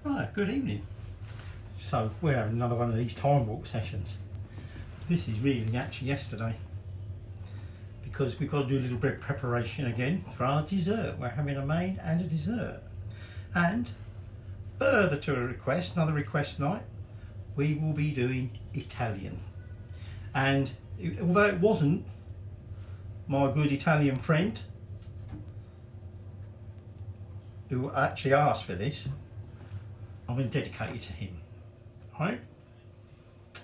Right, good evening. So we're having another one of these time walk sessions. This is really actually yesterday because we've got to do a little bit of preparation again for our dessert. We're having a main and a dessert. And further to a request, another request night, we will be doing Italian. And although it wasn't my good Italian friend who actually asked for this, I'm going to dedicate it to him. Right?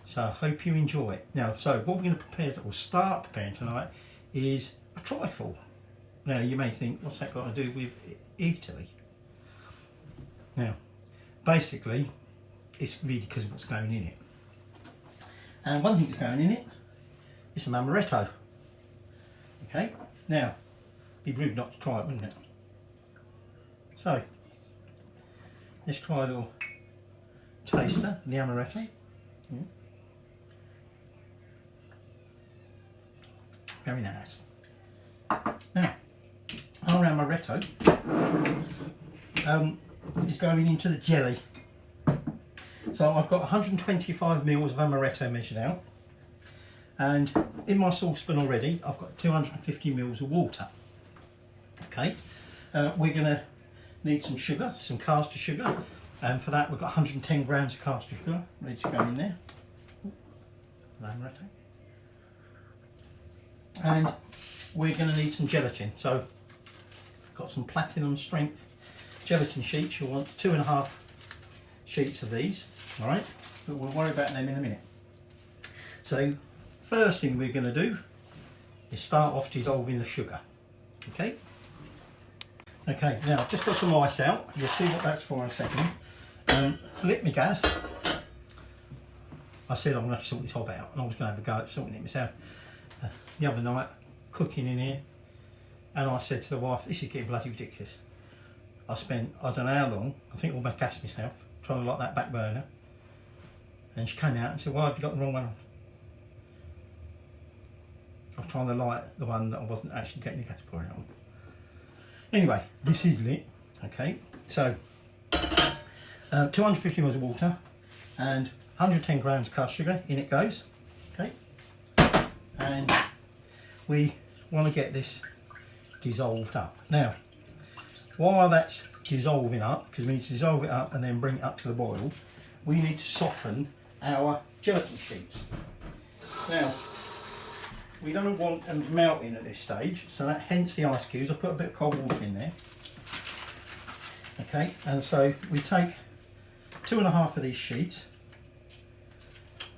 So I hope you enjoy it. Now, so what we're going to prepare, or start preparing tonight, is a trifle. Now, you may think, what's that got to do with Italy? Now, basically, it's really because of what's going in it. And one thing that's going in it is some Amaretto. Okay? Now, it'd be rude not to try it, wouldn't it? So, let's try a little taster of the Amaretto. Very nice. Now, our Amaretto is going into the jelly. So I've got 125 mils of Amaretto measured out, and in my saucepan already I've got 250 mils of water. Okay, we're going to need some sugar, some caster sugar, and for that we've got 110 grams of caster sugar ready to go in there. Amaretto. And we're going to need some gelatin. So I've got some platinum strength gelatin sheets. You'll want 2.5 sheets of these, all right? But we'll worry about them in a minute. So first thing we're going to do is start off dissolving the sugar. Okay. Okay. Now I've just got some ice out. You'll see what that's for in a second. Lit my gas. I said I'm going to have to sort this hob out, and I was going to have a go at sorting it myself. The other night, cooking in here, and I said to the wife, this is getting bloody ridiculous. I spent, I don't know how long, I think I almost gassed myself, trying to light that back burner. And she came out and said, why have you got the wrong one on? I was trying to light the one that I wasn't actually getting the gas pouring on. Anyway, this is lit, okay. So, 250 ml of water and 110 grams of caster sugar, in it goes, okay. And we want to get this dissolved up. Now, while that's dissolving up, because we need to dissolve it up and then bring it up to the boil, we need to soften our gelatin sheets. Now, we don't want them melting at this stage, so that hence the ice cubes. I put a bit of cold water in there. Okay, and so we take 2.5 of these sheets.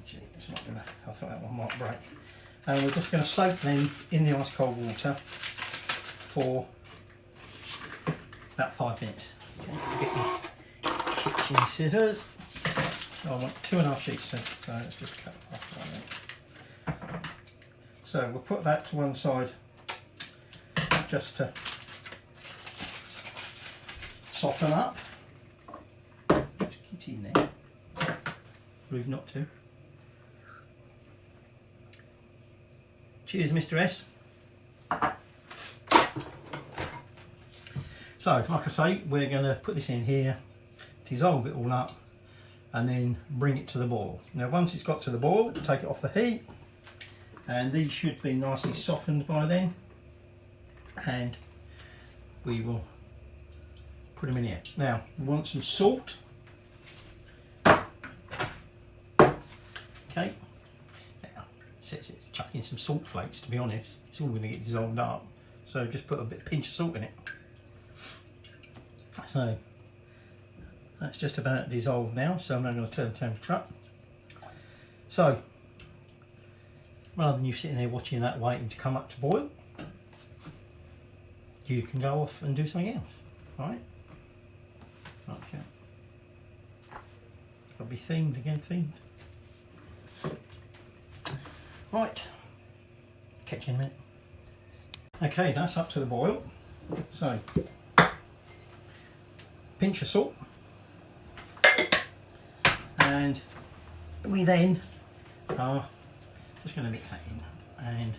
Gee, it's not gonna, I thought that one might break. And we're just going to soak them in the ice cold water for about 5 minutes. Okay, get your kitchen scissors. So I want 2.5 sheets, so let's just cut off like that. So we'll put that to one side just to soften up. Just get in there. Rude not to. Cheers, Mr. S. So, like I say, we're going to put this in here, dissolve it all up, and then bring it to the boil. Now, once it's got to the boil, take it off the heat, and these should be nicely softened by then, and we will put them in here. Now, we want some salt. Okay. Says it's chucking some salt flakes, to be honest. It's all going to get dissolved up, so just put a pinch of salt in it. So that's just about dissolved now, so I'm now going to turn the temperature up. So rather than you sitting there watching that waiting to come up to boil, you can go off and do something else. Right? Okay. Got to be themed again, themed. Right, catch you in a minute. Okay, that's up to the boil. So, pinch of salt, and we then are just going to mix that in and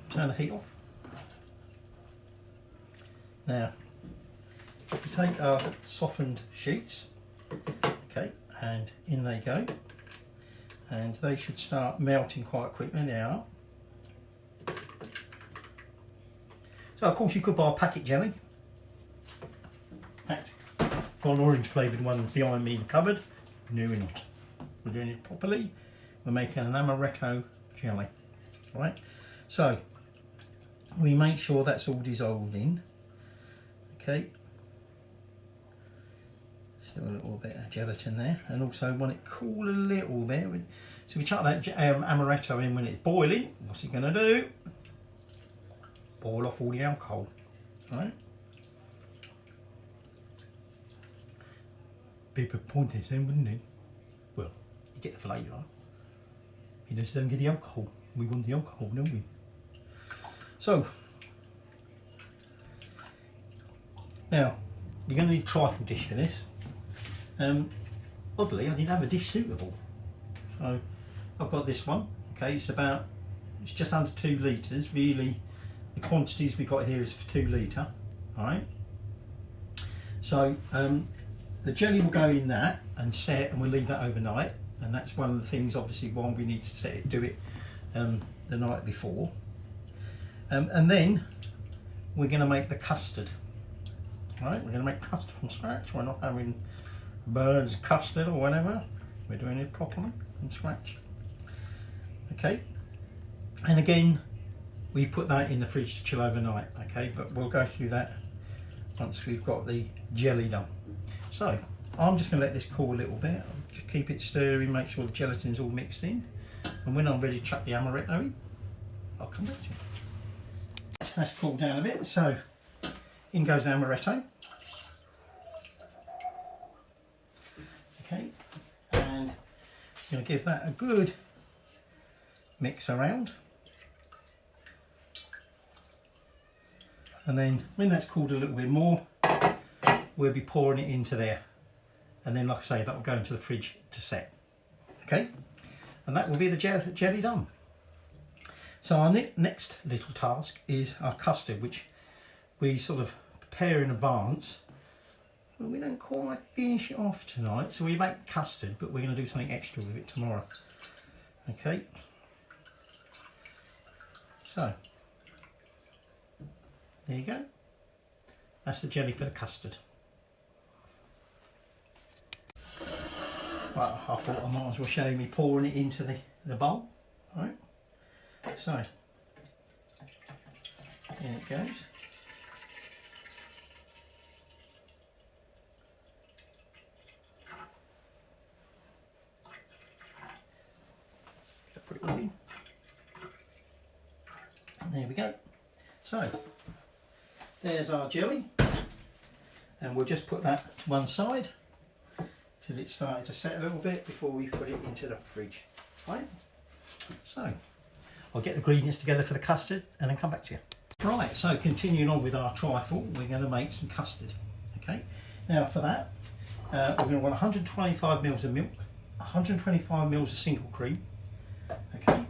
turn the heat off. Now, we take our softened sheets, okay, and in they go, and they should start melting quite quickly. They are. So of course you could buy a packet jelly. In fact, got an orange flavoured one behind me in the cupboard. No, we're not. We're doing it properly. We're making an amaretto jelly. Right. So we make sure that's all dissolved in. Okay. Still a little bit of gelatin there, and also want it cool a little bit. So we chuck that amaretto in when it's boiling. What's it going to do? Boil off all the alcohol, right? Be pointless then, wouldn't it? Well, you get the flavour. You just don't get the alcohol. We want the alcohol, don't we? So, now, you're going to need a trifle dish for this. Oddly, I didn't have a dish suitable. So, I've got this one. Okay, it's just under 2 litres. Really, the quantities we got here is for 2 litre. Alright. So, the jelly will go in that and set, and we'll leave that overnight. And that's one of the things, obviously, why we need to do it the night before. And then we're going to make the custard. Right, we're going to make custard from scratch. We're not having birds custard or whatever. We're doing it properly from scratch. Okay, and again, we put that in the fridge to chill overnight. Okay, but we'll go through that once we've got the jelly done. So I'm just going to let this cool a little bit. Just keep it stirring, make sure the gelatin's all mixed in, and when I'm ready to chuck the amaretto in, I'll come back to you. That's cooled down a bit, so in goes the amaretto. Okay, and I'm going to give that a good mix around. And then when that's cooled a little bit more, we'll be pouring it into there. And then, like I say, that will go into the fridge to set. Okay, and that will be the jelly done. So our next little task is our custard, which we sort of prepare in advance. But we don't quite finish it off tonight, so we make custard, but we're going to do something extra with it tomorrow. Okay. So, there you go. That's the jelly for the custard. Well, I thought I might as well show you me pouring it into the bowl. All right. So, in it goes. Put it all in. And there we go. So, there's our jelly, and we'll just put that to one side till it's starting to set a little bit before we put it into the fridge. Right. So, I'll get the ingredients together for the custard and then come back to you. Right, so continuing on with our trifle, we're going to make some custard. Okay, now for that, we're going to want 125 ml of milk, 125 ml of single cream. Okay,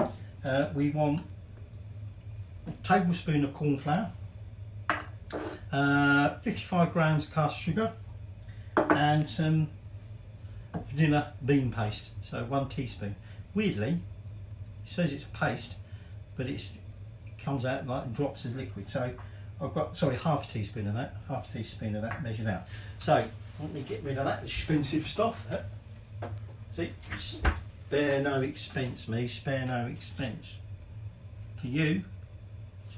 we want a tablespoon of corn flour, 55 grams of caster sugar, and some vanilla bean paste, so 1 teaspoon. Weirdly, it says it's a paste, but it comes out like drops as liquid. So I've got, sorry, half a teaspoon of that measured out. So let me get rid of that expensive stuff. See, spare no expense, me, spare no expense. For you,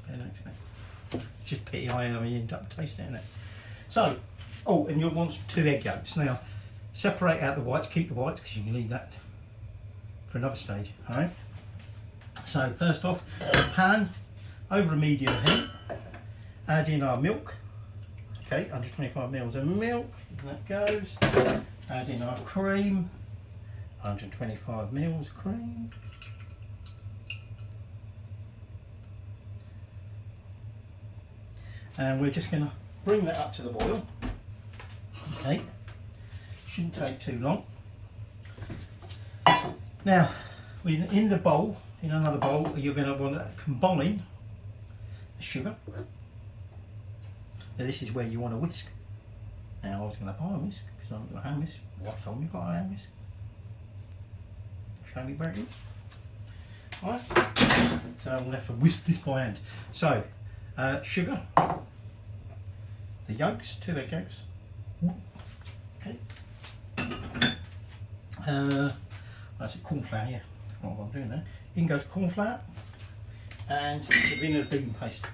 spare no expense. Just pity I end up tasting it, innit? So, oh, and you'll want 2 egg yolks. Now, separate out the whites, keep the whites because you can leave that for another stage, alright? So first off, a pan over a medium heat, add in our milk, okay, 125 ml of milk, and that goes, add in our cream, 125 ml of cream, and we're just going to bring that up to the boil, okay, shouldn't take too long. Now, in the bowl, in another bowl, you're going to want to combine the sugar. Now this is where you want to whisk. Now I was going to buy a whisk because I'm going to hand whisk. What told me you've got a hand whisk? Show me where it is. Right. So I'm going to have to whisk this by hand. So sugar, the yolks, 2 egg yolks. Okay. That's it, corn flour, yeah. That's what I'm doing there. In goes corn flour and the vanilla bean paste.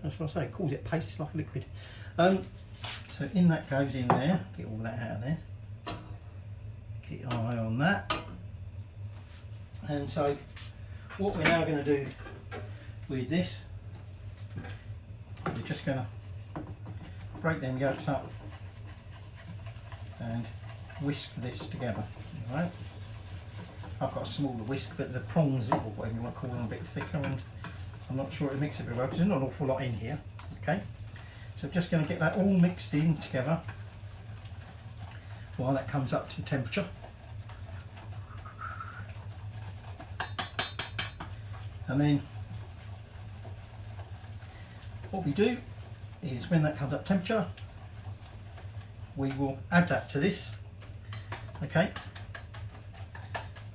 That's what I say, it calls it paste, it's like a liquid. So in that goes in there, get all that out of there. Keep an eye on that. And so what we're now going to do with this, we're just going to break them yolks up and whisk this together. Right? I've got a smaller whisk, but the prongs, or whatever you want to call them, are a bit thicker, and I'm not sure it'll mix it very well because there's not an awful lot in here. Okay, so I'm just going to get that all mixed in together while that comes up to temperature. And then what we do is when that comes up temperature, we will add that to this. Okay,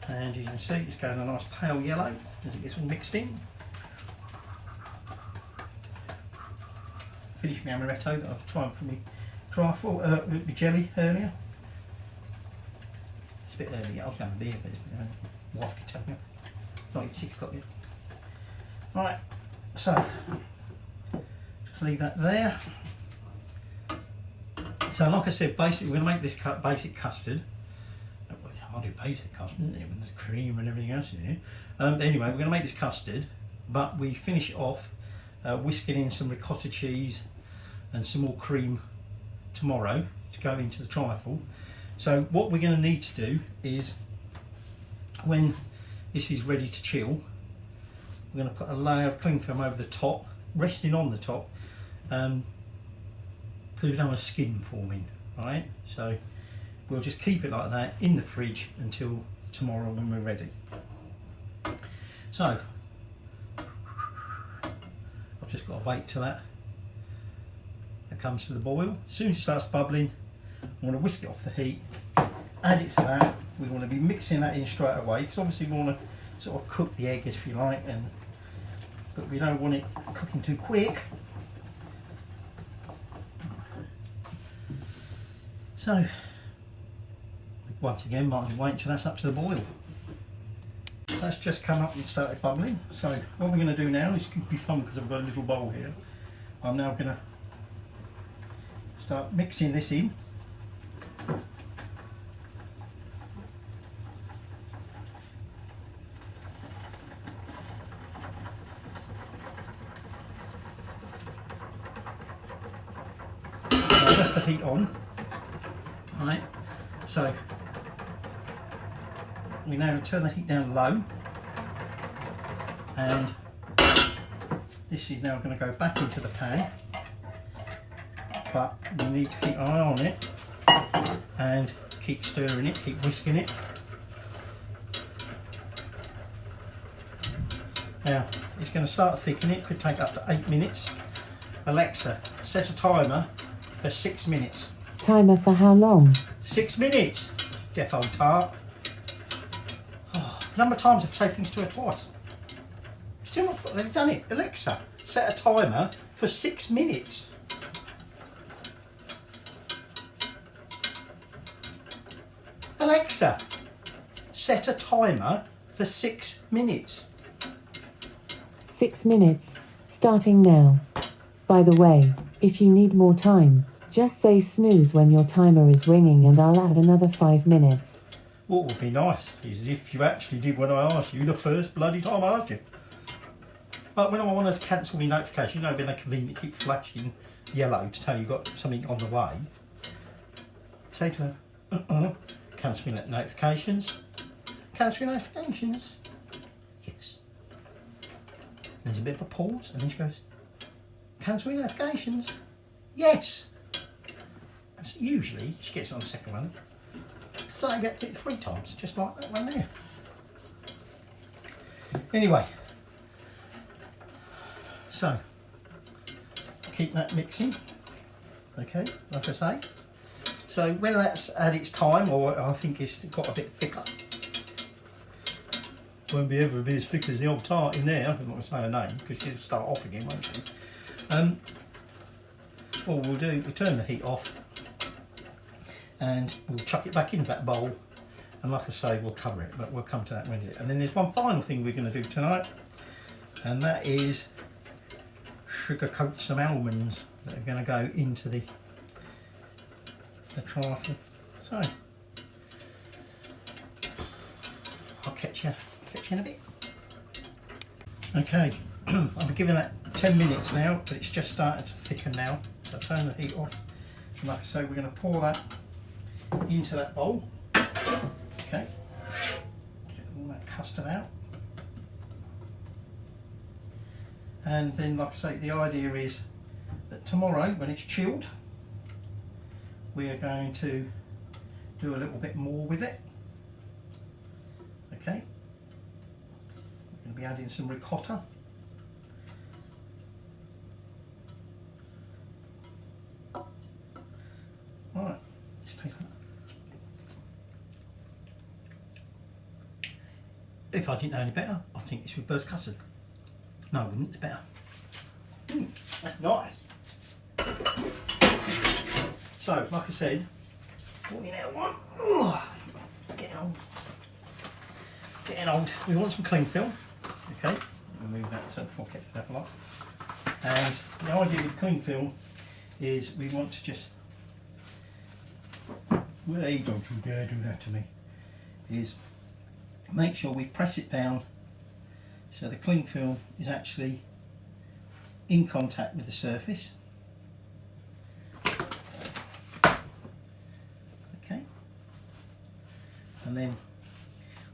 and you can see it's going a nice pale yellow as it gets all mixed in. Finished my Amaretto that I've tried for me trifle, with my jelly earlier. It's a bit early, I was going to beer, but wife can tell me. Not even 6 o'clock yet. Right, so just leave that there. So like I said, basically we're going to make this basic custard. I do basic custard, isn't it? With the cream and everything else in here. Anyway, we're going to make this custard, but we finish it off whisking in some ricotta cheese and some more cream tomorrow to go into the trifle. So what we're going to need to do is, when this is ready to chill, we're going to put a layer of cling film over the top, resting on the top, because we don't want skin forming, right? So we'll just keep it like that in the fridge until tomorrow when we're ready. So I've just got to wait till that comes to the boil. As soon as it starts bubbling, I'm going to whisk it off the heat, add it to that. We want to be mixing that in straight away because obviously we want to sort of cook the egg, if you like, but we don't want it cooking too quick. So once again, might as well wait until that's up to the boil. That's just come up and started bubbling. So what we're going to do now is could be fun because I've got a little bowl here. I'm now going to start mixing this in. I've left the heat on. Right, so we now turn the heat down low, and this is now going to go back into the pan, but we need to keep an eye on it and keep stirring it, keep whisking it. Now it's going to start thickening, it could take up to 8 minutes. Alexa, set a timer for 6 minutes. Timer for how long? 6 minutes, deaf old tart. Oh, number of times I've said things to her twice. Still not, they've done it. Alexa, set a timer for 6 minutes. Alexa, set a timer for 6 minutes. 6 minutes, starting now. By the way, if you need more time, just say snooze when your timer is ringing and I'll add another 5 minutes. What would be nice is if you actually did what I asked you the first bloody time I asked you. But when I want to cancel my notification, you know when they conveniently keep flashing yellow to tell you got something on the way, say to her, cancel my notifications. Cancel your notifications? Yes. There's a bit of a pause and then she goes, cancel your notifications? Yes. And usually she gets it on the second one. So I get it 3 times, just like that one there. Anyway, so keep that mixing. Okay, like I say. So when that's at its time, or I think it's got a bit thicker, won't be ever be as thick as the old tart in there. I'm not going to say her name because she'll start off again, won't she? What we'll do, we'll turn the heat off and we'll chuck it back into that bowl, and like I say, we'll cover it, but we'll come to that when it. And then there's one final thing we're going to do tonight, and that is sugar coat some almonds that are going to go into the trifle. So I'll catch you in a bit. Okay, I've given that 10 minutes now, but it's just started to thicken now. So I'll turn the heat off, and like I say, we're going to pour that into that bowl. Okay, get all that custard out. And then, like I say, the idea is that tomorrow, when it's chilled, we are going to do a little bit more with it. Okay, we're going to be adding some ricotta. Right, let's take that. If I didn't know any better, I think this would be bird custard. No, I wouldn't, it's better. That's nice. So, like I said, what we now want, getting old. We want some cling film. Okay, remove that so before I catch that a lot. And the idea with cling film is we want to just, hey, don't you dare do that to me, is make sure we press it down so the cling film is actually in contact with the surface. Okay, and then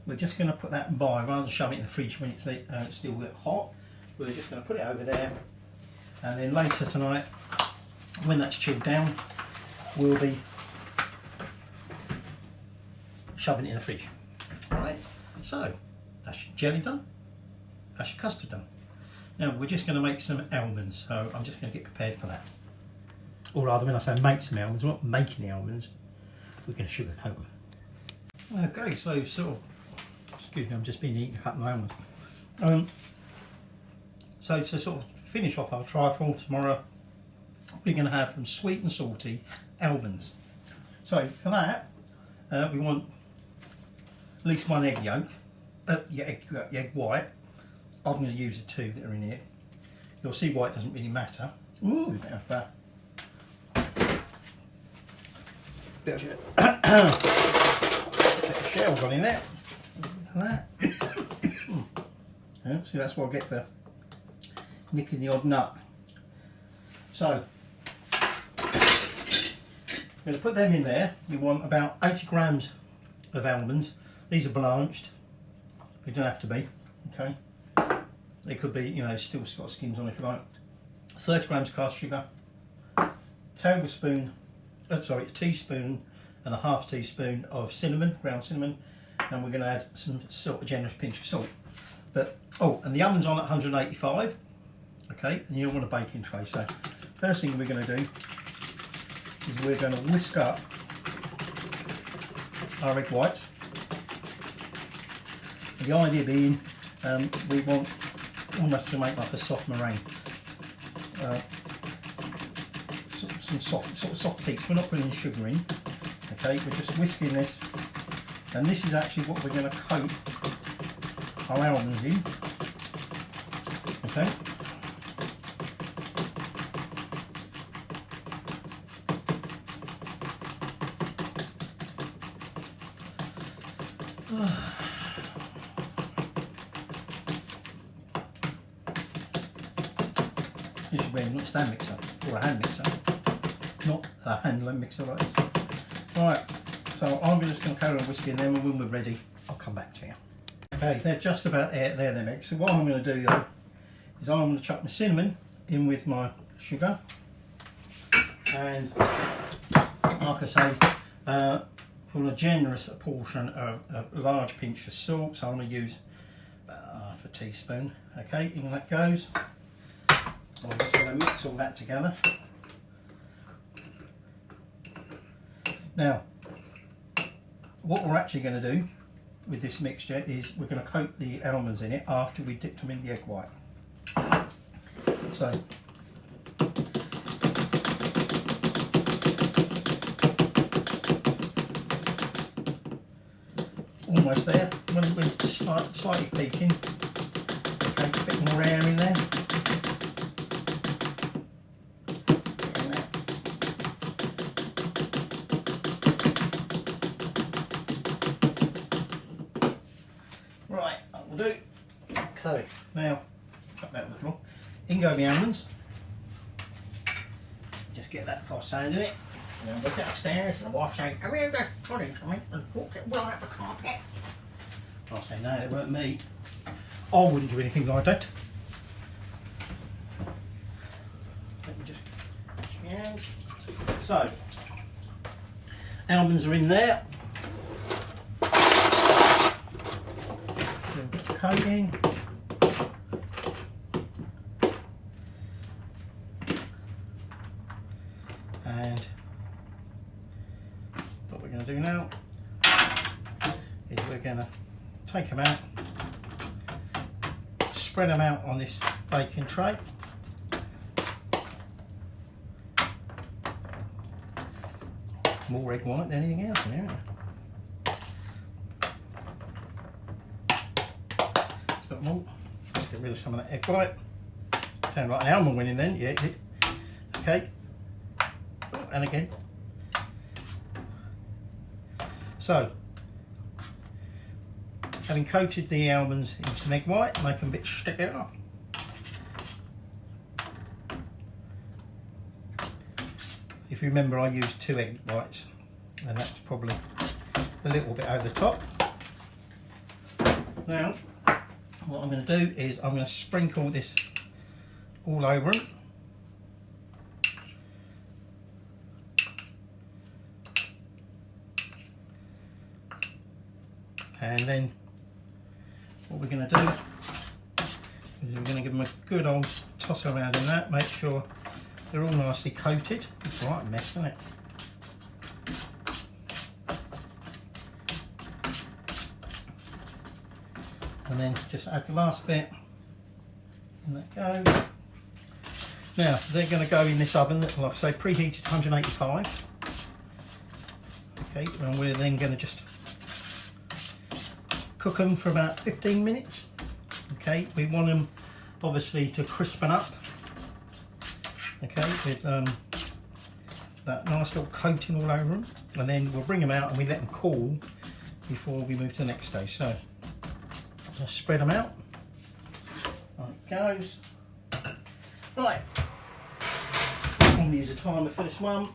we're just going to put that by, rather than shove it in the fridge when it's still a bit hot. We're just going to put it over there, and then later tonight, when that's chilled down, we'll be shoving it in the fridge. Alright, so that's your jelly done, that's your custard done. Now we're just going to make some almonds, so I'm just going to get prepared for that. Or rather, when I say make some almonds, we're not making the almonds, we're going to sugar coat them. Okay, so sort of, excuse me, I'm just been eating a couple of almonds. So to sort of finish off our trifle tomorrow, we're going to have some sweet and salty almonds. So for that, we want at least one egg yolk, egg white. I'm going to use the two that are in here. You'll see why it doesn't really matter. Ooh, a bit of that. Bit of shell gone in there. Like that. Yeah, see, that's what I get for nicking the odd nut. So I'm going to put them in there. You want about 80 grams of almonds. These are blanched. They don't have to be. Okay. They could be, you know, still got skins on if you like. 30 grams cast sugar. A teaspoon and a half teaspoon of cinnamon, ground cinnamon, and we're going to add some salt, a generous pinch of salt. But and the oven's on at 185. Okay, and you don't want a baking tray. So first thing we're going to do is we're going to whisk up our egg whites. The idea being, we want almost to make like a soft meringue. Some soft peaks. We're not putting sugar in. Okay, we're just whisking this, and this is actually what we're going to coat our almonds in. Okay. This should be not a stand mixer or a hand mixer, not a hand mixer like this. Right, so I'm just going to carry on whisking them, and when we're ready, I'll come back to you. Okay, they're just about there, they're mixed. So what I'm going to do though is I'm going to chuck my cinnamon in with my sugar, and like I say, for a generous portion of a large pinch of salt, so I'm going to use about half a teaspoon. Okay, in that goes. I'm just going to mix all that together. Now, what we're actually going to do with this mixture is we're going to coat the almonds in it after we dipped them in the egg white. So, almost there. When we're slightly peaking, okay, a bit more air in there. Right, that will do. So now, chuck that on the floor. In go the almonds. Just get that frost sand in it. And then look upstairs and the wife saying, "Have you ever got him something and walked it well out the carpet?" I say, "No, it weren't me. I wouldn't do anything like that." Let me just wash my hands. So, almonds are in there. Little bit of coating. And what we're going to do now is we're going to take them out, spread them out on this baking tray. More egg white than anything else in here. It's got more. Let's get rid of some of that egg white. Sound like an almond winning then, yeah. Okay. And again. So, having coated the almonds in some egg white, make them a bit stickier. If you remember, I used 2 egg whites, and that's probably a little bit over the top. Now, what I'm going to do is I'm going to sprinkle this all over them. And then what we're going to do is we're going to give them a good old toss around in that, make sure they're all nicely coated. It's right a mess, isn't it? And then just add the last bit, and that goes. Now they're going to go in this oven that, like I say, preheated to 185. Okay, and we're then going to just cook them for about 15 minutes. Okay, we want them obviously to crispen up. Okay, with that nice little coating all over them, and then we'll bring them out and we let them cool before we move to the next stage. So just spread them out. Like it goes. Right. I'm going to use a timer for this one.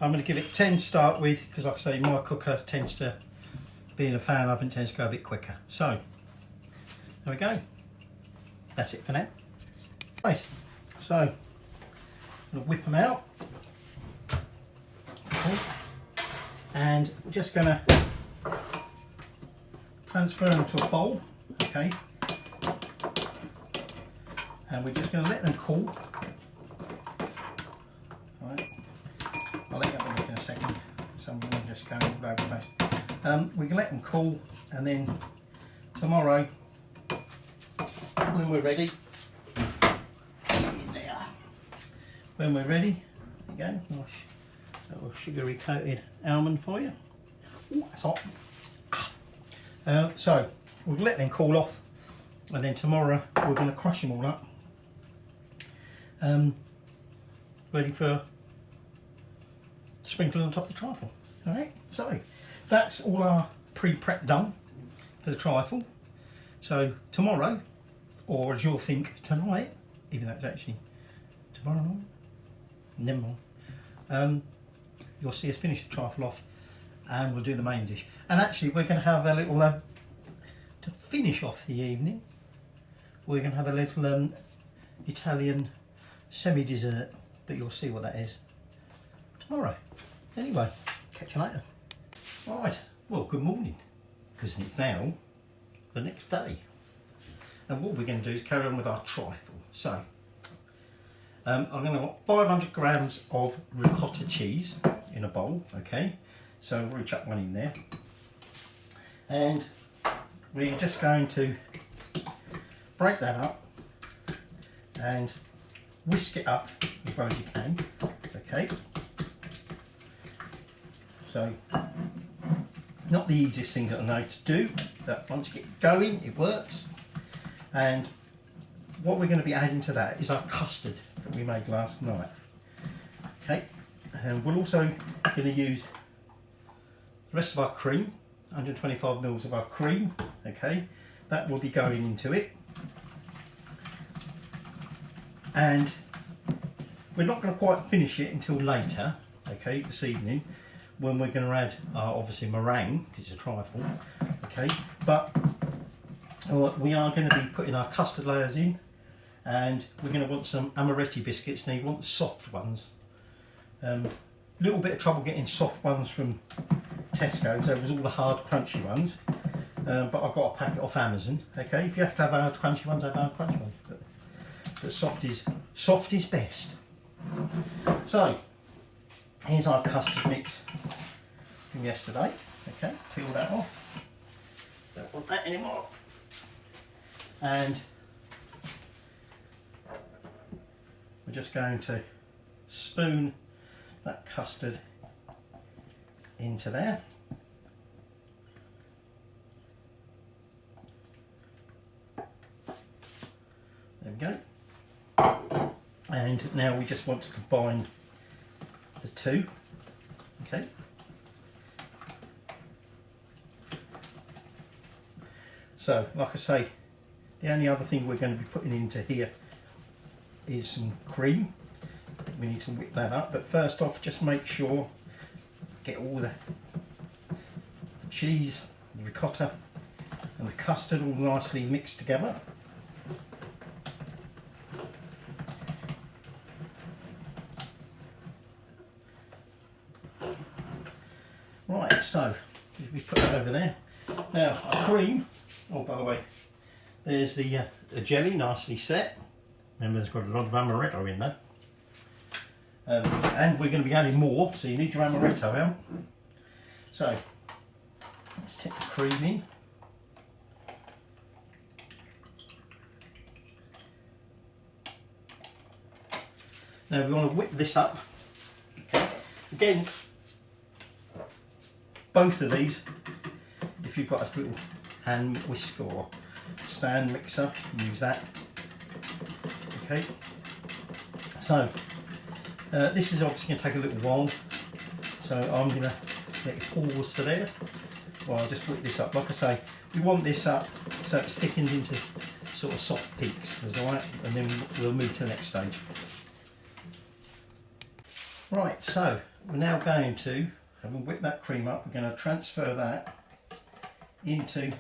I'm going to give it 10 to start with, because like I say, my cooker tends to, being a fan oven, tends to go a bit quicker. So there we go. That's it for now. Right. So I'm going to whip them out. Okay. And we're just going to transfer them to a bowl. Okay. And we're just going to let them cool. Alright. I'll let you have a look in a second. Some of them just going all over the place. We can let them cool, and then tomorrow, when we're ready, in there. When we're ready, there you go, nice little sugary coated almond for you. Ooh, that's hot. So we'll let them cool off, and then tomorrow we're going to crush them all up, ready for sprinkling on top of the trifle. All right, so that's all our pre-prep done for the trifle. So tomorrow, or as you'll think tonight, even though it's actually tomorrow night, never mind, you'll see us finish the trifle off and we'll do the main dish. And actually we're going to have a little, to finish off the evening, we're going to have a little Italian semi-dessert, but you'll see what that is tomorrow. Anyway, catch you later. Right, well, good morning, because it's now the next day. And what we're going to do is carry on with our trifle. So, I'm going to want 500 grams of ricotta cheese in a bowl, okay? So we'll chuck one in there. And we're just going to break that up and whisk it up as well as you can, okay? So, not the easiest thing that I know to do, but once you get going, it works. And what we're going to be adding to that is our custard that we made last night. Okay, and we're also going to use the rest of our cream, 125 mils of our cream. Okay, that will be going into it. And we're not going to quite finish it until later, okay, this evening, when we're going to add our, obviously, meringue, because it's a trifle, okay, but we are going to be putting our custard layers in, and we're going to want some Amaretto biscuits. Now you want the soft ones. Little bit of trouble getting soft ones from Tesco, so it was all the hard crunchy ones, but I've got a packet off Amazon, okay. If you have to have hard crunchy ones, have hard crunchy ones, but soft is best. So here's our custard mix from yesterday. Okay, peel that off. Don't want that anymore. And we're just going to spoon that custard into there. There we go. And now we just want to combine the two, okay. So, like I say, the only other thing we're going to be putting into here is some cream. We need to whip that up, but first off, just make sure, get all the cheese, the ricotta and the custard all nicely mixed together. Right, so we put that over there. Now our cream, oh by the way, there's the jelly nicely set. Remember, there's got a lot of amaretto in there. And we're going to be adding more, so you need your amaretto out. So let's take the cream in. Now we want to whip this up. Okay. Again, both of these, if you've got a little hand whisk or stand mixer, use that. Okay. So this is obviously going to take a little while, so I'm going to let it pause for there while I just whip this up. Like I say, we want this up so it's thickened into sort of soft peaks, alright, and then we'll move to the next stage. Right, so we're now going to, having whipped that cream up, we're going to transfer that into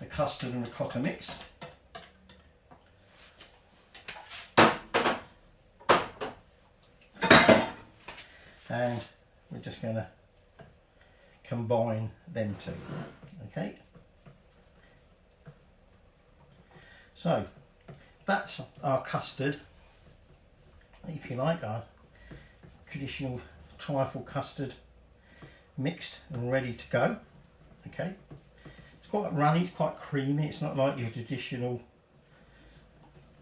the custard and ricotta mix. And we're just going to combine them two, okay? So that's our custard, if you like, our traditional trifle custard mixed and ready to go, okay? It's quite runny, it's quite creamy, it's not like your traditional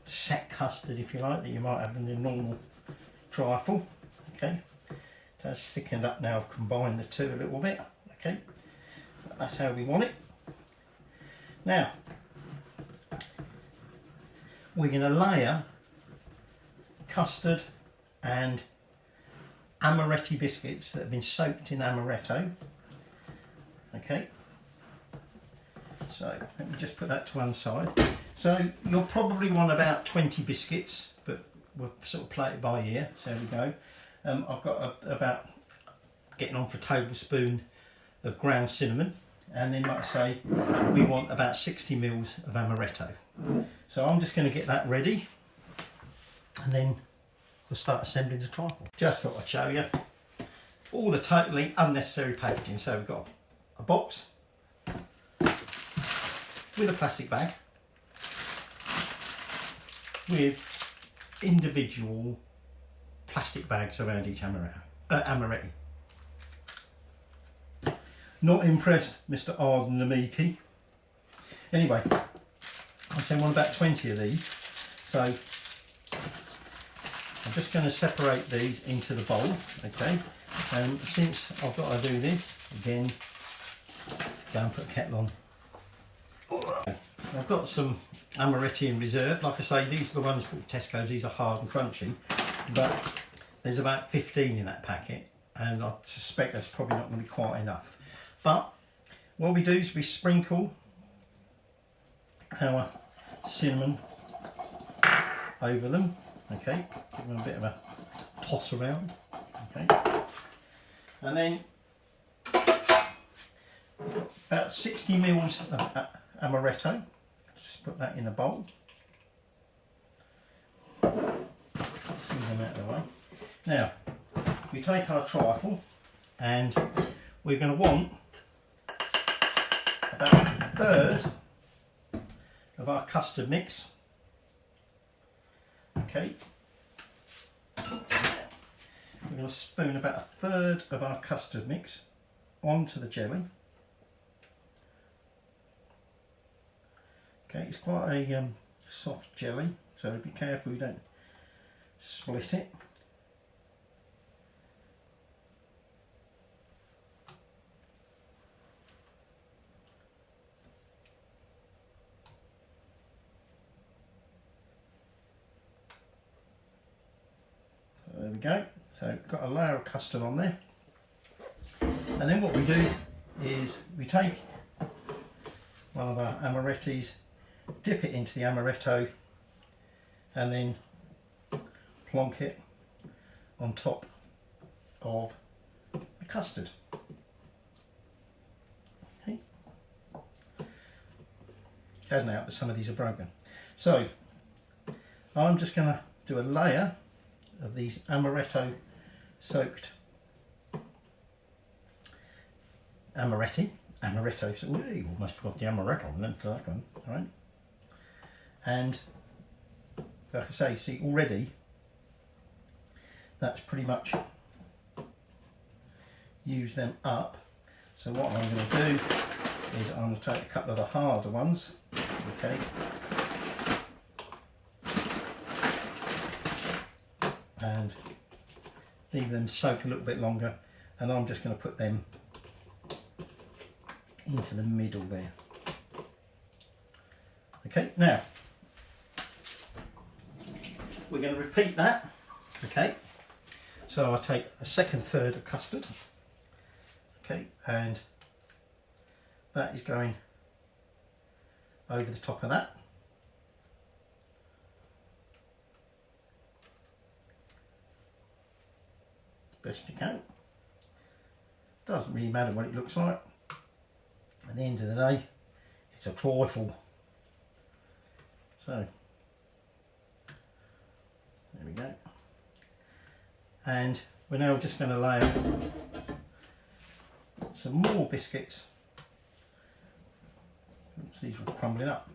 set custard, if you like, that you might have in a normal trifle, okay? It's thickened up now. I've combined the two a little bit, okay, that's how we want it. Now we're going to layer custard and Amaretto biscuits that have been soaked in amaretto, okay. So let me just put that to one side. So you'll probably want about 20 biscuits, but we'll sort of play it by ear, so there we go. I've got about getting on for a tablespoon of ground cinnamon, and then, like I say, we want about 60 mils of amaretto. So I'm just going to get that ready, and then we'll start assembling the trifle. Just thought I'd show you all the totally unnecessary packaging. So we've got a box with a plastic bag with individual plastic bags around each amaretti. Not impressed, Mr. Arden Namiki. Anyway, I'll say one about 20 of these. So I'm just going to separate these into the bowl, okay? Since I've got to do this, again, go and put a kettle on. I've got some amaretti in reserve. Like I say, these are the ones from Tesco's. These are hard and crunchy, but there's about 15 in that packet, and I suspect that's probably not going to be quite enough. But what we do is we sprinkle our cinnamon over them, okay, give them a bit of a toss around, okay, and then about 60 mils of amaretto. Just put that in a bowl. Move them out of the way. Now we take our trifle, and we're going to want about a third of our custard mix. Okay, we're going to spoon about a third of our custard mix onto the jelly. Okay, it's quite a soft jelly, so be careful you don't split it. There we go. So we've got a layer of custard on there. And then what we do is we take one of our amarettis, dip it into the amaretto, and then plonk it on top of the custard. Okay. Hasn't helped that some of these are broken. So I'm just going to do a layer of these amaretto soaked amaretto, so we almost forgot the amaretto on that one, all right? And like I say, see already that's pretty much used them up. So what I'm going to do is I'm going to take a couple of the harder ones, okay, and leave them soak a little bit longer, and I'm just going to put them into the middle there. Okay, now we're going to repeat that. Okay, so I take a second third of custard, okay, and that is going over the top of that. Best you can. Doesn't really matter what it looks like. At the end of the day, it's a trifle. So there we go. And we're now just going to layer some more biscuits. Oops, these are crumbling up.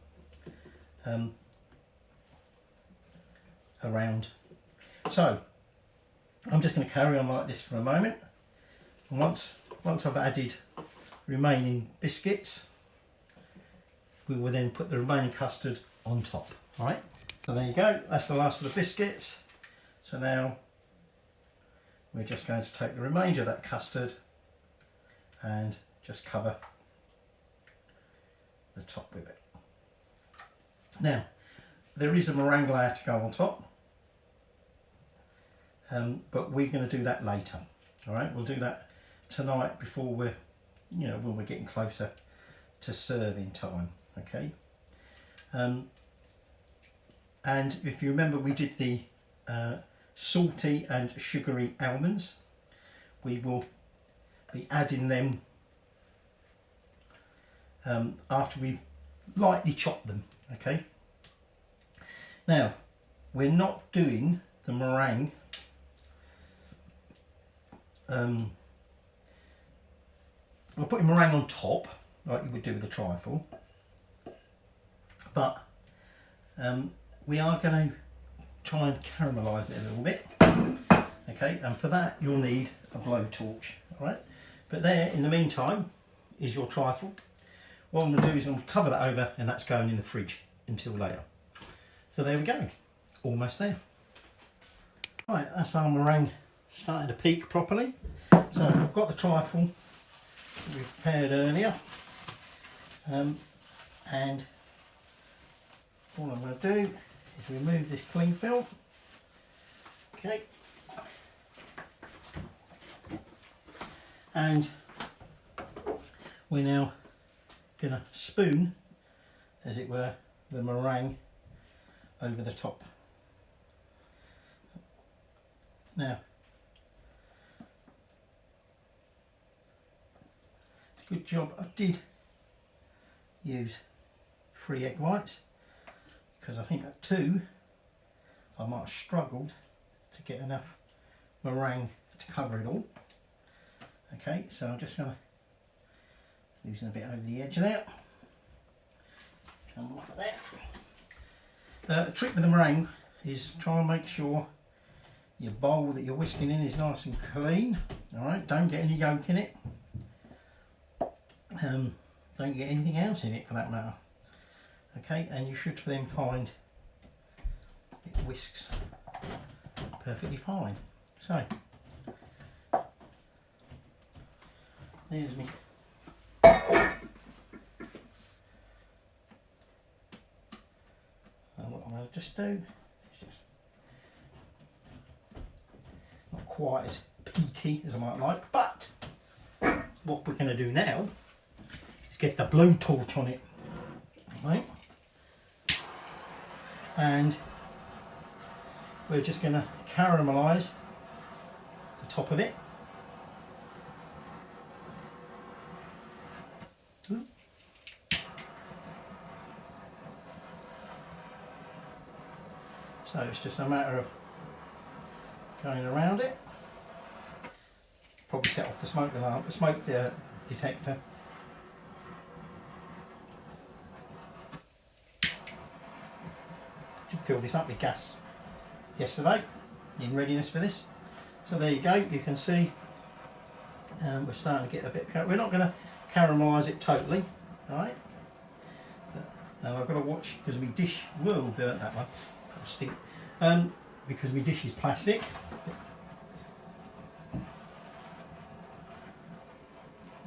Around. So I'm just going to carry on like this for a moment, and once I've added remaining biscuits, we will then put the remaining custard on top. All right, so there you go, that's the last of the biscuits. So now we're just going to take the remainder of that custard and just cover the top with it. Now there is a meringue layer to go on top, but we're going to do that later. All right, we'll do that tonight before we're, when we're getting closer to serving time. Okay, and if you remember, we did the salty and sugary almonds. We will be adding them after we've lightly chopped them. Okay, now we're not doing the meringue we're putting meringue on top like you would do with the trifle, but we are going to try and caramelise it a little bit. Okay, and for that you'll need a blowtorch, alright? But there, in the meantime, is your trifle. What I'm going to do is I'm going to cover that over, and that's going in the fridge until later. So there we go, almost there. Right, that's our meringue starting to peak properly. So I've got the trifle that we prepared earlier, and all I'm going to do is remove this cling film. Okay, and we're now going to spoon, as it were, the meringue over the top. Now, good job I did use 3 egg whites, because I think at 2 I might have struggled to get enough meringue to cover it all. Okay, so I'm just going to loosen a bit over the edge there. Come off of there. The trick with the meringue is try and make sure your bowl that you're whisking in is nice and clean. Alright, don't get any yolk in it. Don't get anything else in it for that matter. Okay, and you should then find it whisks perfectly fine. So, there's me. And what I'm going to just do is just not quite as peaky as I might like, but what we're going to do now is get the blowtorch on it, right? And we're just going to caramelise the top of it. So it's just a matter of going around it. Probably set off the smoke alarm, the smoke detector. Should fill this up with gas yesterday in readiness for this. So there you go. You can see we're starting to get a bit. We're not going to caramelise it totally, all right? Now I've got to watch because my dish will burn that one. Stick, because my dish is plastic.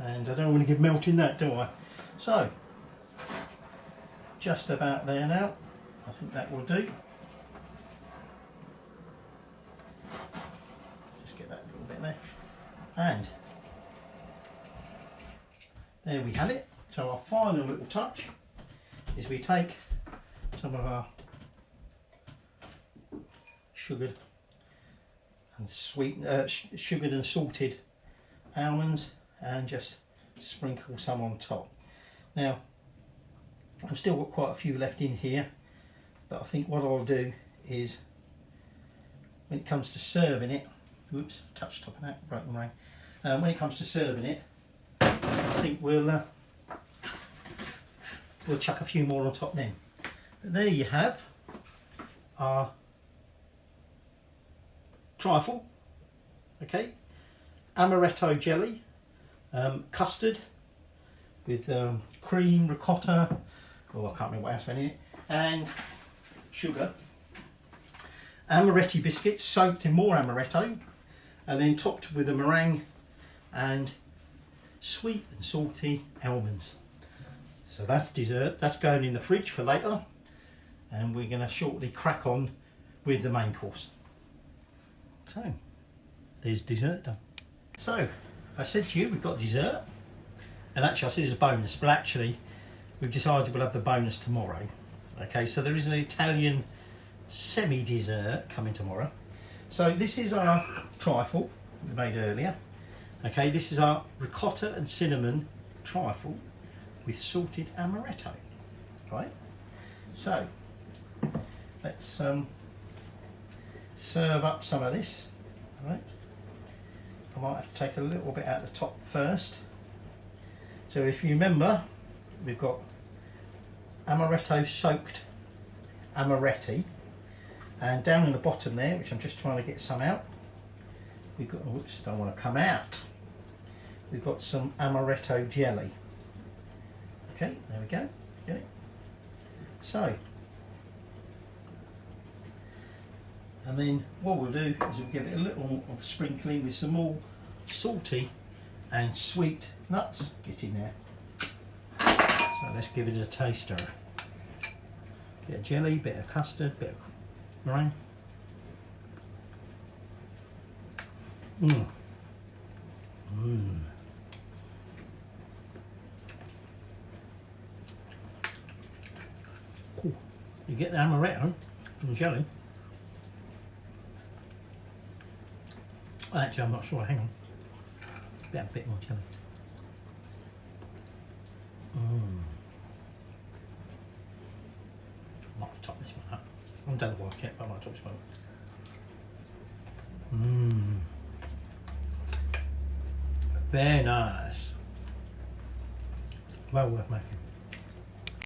And I don't want to give melting that, do I? So, just about there now. I think that will do. Just get that little bit there. And there we have it. So our final little touch is we take some of our sugared and sugared and salted almonds and just sprinkle some on top. Now I've still got quite a few left in here, but I think what I'll do is when it comes to serving it, whoops, touched top of that, broken meringue. When it comes to serving it, I think we'll chuck a few more on top then. But there you have our trifle, okay, amaretto jelly, custard with cream, ricotta, oh I can't remember what else went in it, and sugar, amaretti biscuits soaked in more amaretto, and then topped with a meringue and sweet and salty almonds. So that's dessert. That's going in the fridge for later, and we're going to shortly crack on with the main course. So there's dessert done. So I said to you we've got dessert, and actually I said it's a bonus, but actually we've decided we'll have the bonus tomorrow. Okay, so there is an Italian semi-dessert coming tomorrow. So this is our trifle we made earlier. Okay, this is our ricotta and cinnamon trifle with salted amaretto. Right, so let's serve up some of this. All right, I might have to take a little bit out the top first. So if you remember, we've got amaretto soaked amaretti, And down in the bottom there, which I'm just trying to get some out, we've got, whoops, don't want to come out. We've got some Amaretto jelly. Okay, there we go. Get it? So, and then what we'll do is we'll give it a little sprinkling with some more salty and sweet nuts. Get in there. So let's give it a taster. Bit of jelly, bit of custard, bit of meringue. Mmm. Mmm. Cool. You get the amaretto from the jelly. Actually, I'm not sure. Hang on. A bit more jelly. Mmm. I might top this one up. I haven't done the white yet, but I might top this one up. Mmm. Very nice. Well worth making.